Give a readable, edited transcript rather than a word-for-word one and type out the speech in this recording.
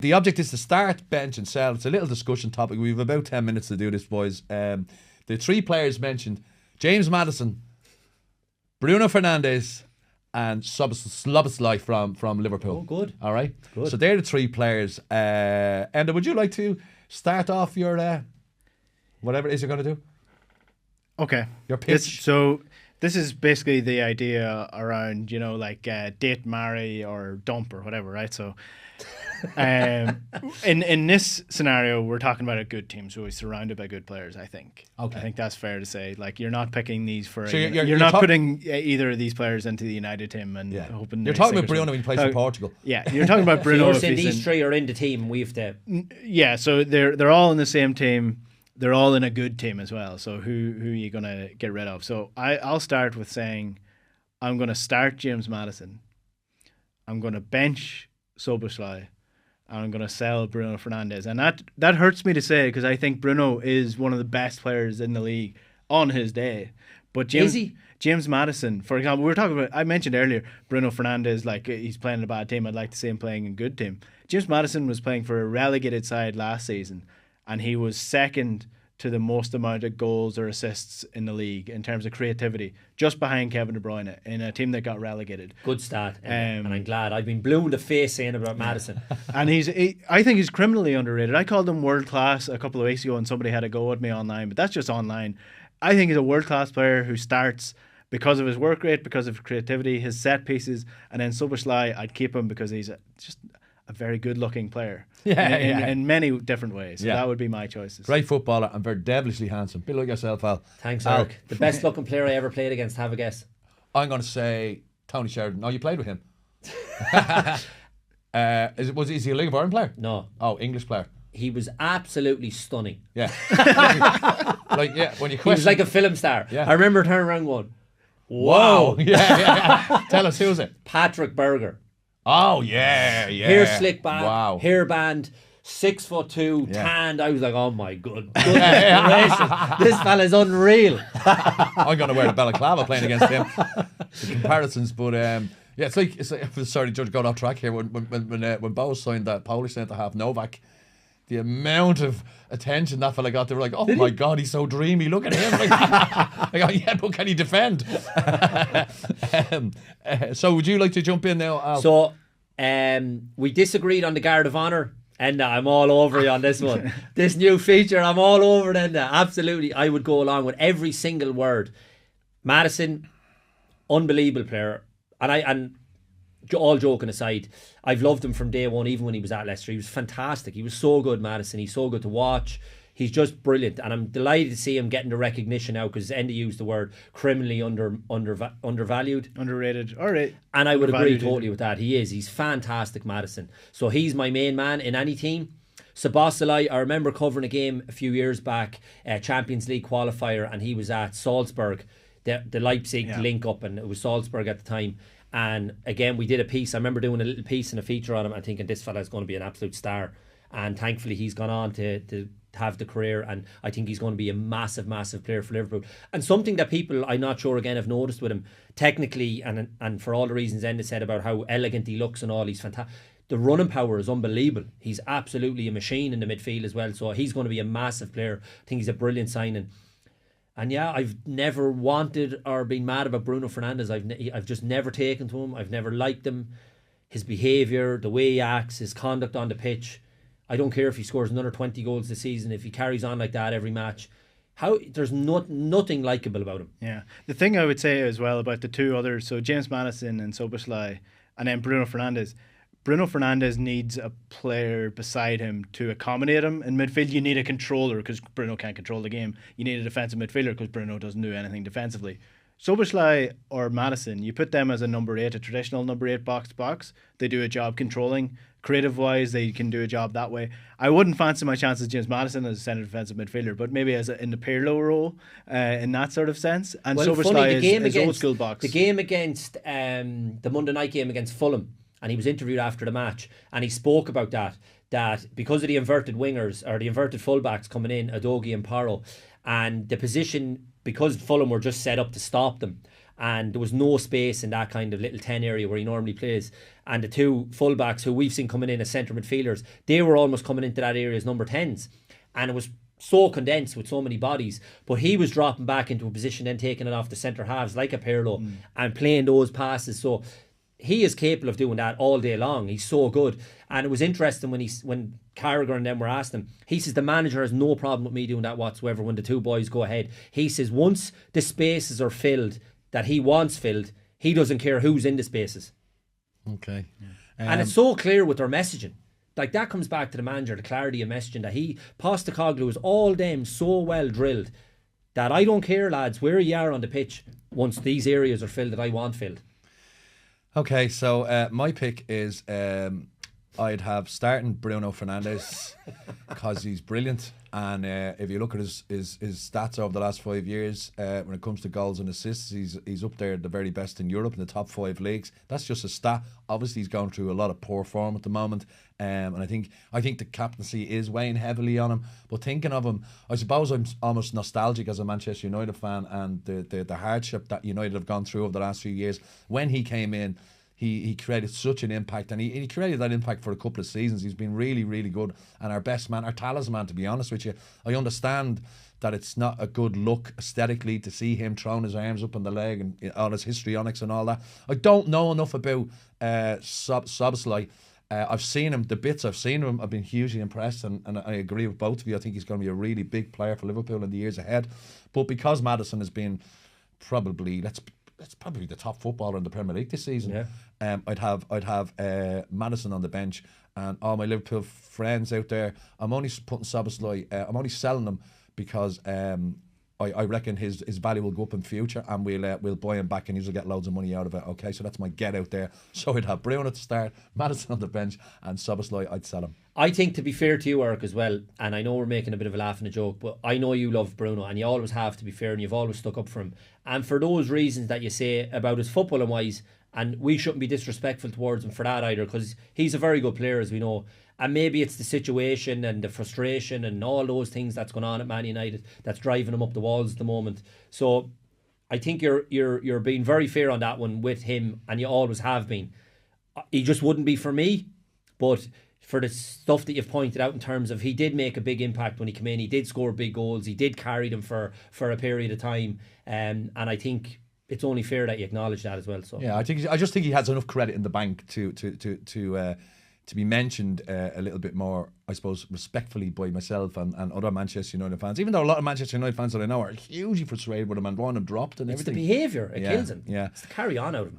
The object is to start, bench and sell. It's a little discussion topic. We have about 10 minutes to do this, boys. The 3 players mentioned, James Maddison, Bruno Fernandes and Szoboszlai from Liverpool. Oh, good. All right. Good. So they're the 3 players. Enda, would you like to start off your whatever it is you're going to do? Okay. Your pitch. This is basically the idea around, like date, marry, or dump or whatever, right? So in this scenario, we're talking about a good team, so we're surrounded by good players, I think. Okay. I think that's fair to say. Like, you're not picking these for... So you're not putting either of these players into the United team and hoping... You're talking about Bruno when he plays for Portugal. Yeah, you're talking about Bruno. So you're saying these 3 are in the team, we have to... Yeah, so they're all in the same team. They're all in a good team as well. So who are you going to get rid of? So I'll start with saying I'm going to start James Maddison. I'm going to bench Szoboszlai. And I'm going to sell Bruno Fernandes. And that hurts me to say because I think Bruno is one of the best players in the league on his day. But James Maddison, for example, we were talking about, I mentioned earlier, Bruno Fernandes, like he's playing in a bad team. I'd like to see him playing in a good team. James Maddison was playing for a relegated side last season, and he was second to the most amount of goals or assists in the league in terms of creativity, just behind Kevin De Bruyne in a team that got relegated. Good stat, and I'm glad. I've been blue in the face saying about Maddison. And I think he's criminally underrated. I called him world class a couple of weeks ago and somebody had a go at me online, but that's just online. I think he's a world class player who starts because of his work rate, because of creativity, his set pieces, and then Szoboszlai, I'd keep him because he's just a very good looking player in many different ways. So that would be my choices. Great footballer and very devilishly handsome. Bit like yourself, Al. Thanks, Eric. The best looking player I ever played against. Have a guess. I'm going to say Tony Sheridan. No, you played with him. Is he a League of Ireland player? No. Oh, English player. He was absolutely stunning. Yeah. When you question, he was like a film star. Yeah. I remember turning around going, "Whoa!" Yeah. Tell us, who's it? Patrick Berger. Oh yeah. Hair slick back, wow. hairband, 6'2", tanned. I was like, oh my goodness gracious, this fella's unreal. I'm gonna wear the balaclava playing against him. The comparisons, but it's like sorry, Judge, got off track here. When Bo signed that Polish centre half Novak, the amount of attention that fella got, they were like, oh my God, he's so dreamy, look at him. But can he defend? So would you like to jump in now, Al? So we disagreed on the Guard of Honour, and I'm all over you on this one. This new feature, I'm all over it, and absolutely, I would go along with every single word. Maddison, unbelievable player, and all joking aside, I've loved him from day one, even when he was at Leicester. He was fantastic. He was so good, Maddison. He's so good to watch. He's just brilliant, and I'm delighted to see him getting the recognition now, because Andy used the word criminally undervalued. Underrated. All right. And I would agree totally with that. He's fantastic, Maddison. So he's my main man in any team. Szoboszlai, I remember covering a game a few years back, Champions League qualifier, and he was at Salzburg, the Leipzig link up, and it was Salzburg at the time. And again, we did a piece. I remember doing a little piece and a feature on him and thinking this fella is going to be an absolute star. And thankfully, he's gone on to have the career, and I think he's going to be a massive, massive player for Liverpool. And something that people, I'm not sure again, have noticed with him, technically, and for all the reasons Enda said about how elegant he looks and all, he's fantastic. The running power is unbelievable. He's absolutely a machine in the midfield as well. So he's going to be a massive player. I think he's a brilliant signing. And yeah, I've never wanted or been mad about Bruno Fernandes. I've just never taken to him. I've never liked him. His behaviour, the way he acts, his conduct on the pitch. I don't care if he scores another 20 goals this season. If he carries on like that every match, there's nothing likeable about him. Yeah. The thing I would say as well about the two others, so James Maddison and Szoboszlai, and then Bruno Fernandes. Bruno Fernandes needs a player beside him to accommodate him. In midfield, you need a controller because Bruno can't control the game. You need a defensive midfielder because Bruno doesn't do anything defensively. Szoboszlai or Maddison, you put them as a number 8, a traditional number 8 box-to-box. They do a job controlling. Creative-wise, they can do a job that way. I wouldn't fancy my chances James Maddison as a centre defensive midfielder, but maybe in the Pirlo role, in that sort of sense. And Szoboszlai is old school box. The game against the Monday night game against Fulham, and he was interviewed after the match, and he spoke about that because of the inverted wingers or the inverted fullbacks coming in, Udogie and Porro, and the position, because Fulham were just set up to stop them, and there was no space in that kind of little 10 area where he normally plays. And the two fullbacks who we've seen coming in as centre midfielders, they were almost coming into that area as number 10s. And it was so condensed with so many bodies. But he was dropping back into a position, then taking it off the centre halves like a Pirlo and playing those passes. So he is capable of doing that all day long. He's so good. And it was interesting when Carragher and them were asked him, he says the manager has no problem with me doing that whatsoever when the two boys go ahead. He says once the spaces are filled that he wants filled, he doesn't care who's in the spaces. Okay. And it's so clear with their messaging. Like, that comes back to the manager, the clarity of messaging, that Postecoglou is all them so well drilled that I don't care, lads, where you are on the pitch once these areas are filled that I want filled. Okay, so my pick is I'd have starting Bruno Fernandes because he's brilliant, and if you look at his stats over the last 5 years, when it comes to goals and assists, he's up there the very best in Europe in the top 5 leagues. That's just a stat. Obviously, he's going through a lot of poor form at the moment, and I think the captaincy is weighing heavily on him. But thinking of him, I suppose I'm almost nostalgic as a Manchester United fan, and the hardship that United have gone through over the last few years. When he came in, He created such an impact, and he created that impact for a couple of seasons. He's been really, really good, and our best man, our talisman, to be honest with you. I understand that it's not a good look aesthetically to see him throwing his arms up on the leg and all his histrionics and all that. I don't know enough about Szoboszlai. I've seen him, the bits I've seen him, I've been hugely impressed, and I agree with both of you. I think he's going to be a really big player for Liverpool in the years ahead. But because Maddison has been probably, it's probably the top footballer in the Premier League this season. Yeah. I'd have Maddison on the bench, and all my Liverpool friends out there, I'm only putting Szoboszlai, I'm only selling them because I reckon his value will go up in future, and we'll buy him back and he'll get loads of money out of it. Okay, so that's my get out there. So I'd have Bruno at the start, Maddison on the bench, and Szoboszlai, I'd sell him. I think, to be fair to you, Eric, as well, and I know we're making a bit of a laugh and a joke, but I know you love Bruno, and you always have, to be fair, and you've always stuck up for him. And for those reasons that you say about his footballing wise, and we shouldn't be disrespectful towards him for that either, because he's a very good player, as we know. And maybe it's the situation and the frustration and all those things that's going on at Man United that's driving him up the walls at the moment. So I think you're being very fair on that one with him, and you always have been. He just wouldn't be for me, but for the stuff that you've pointed out in terms of he did make a big impact when he came in, he did score big goals, he did carry them for a period of time, and I think it's only fair that you acknowledge that as well. So yeah, I just think he has enough credit in the bank to be mentioned a little bit more, I suppose, respectfully by myself and other Manchester United fans. Even though a lot of Manchester United fans that I know are hugely frustrated with him and want him dropped and it's everything. the behaviour, it kills him. Yeah, it's the carry on out of him.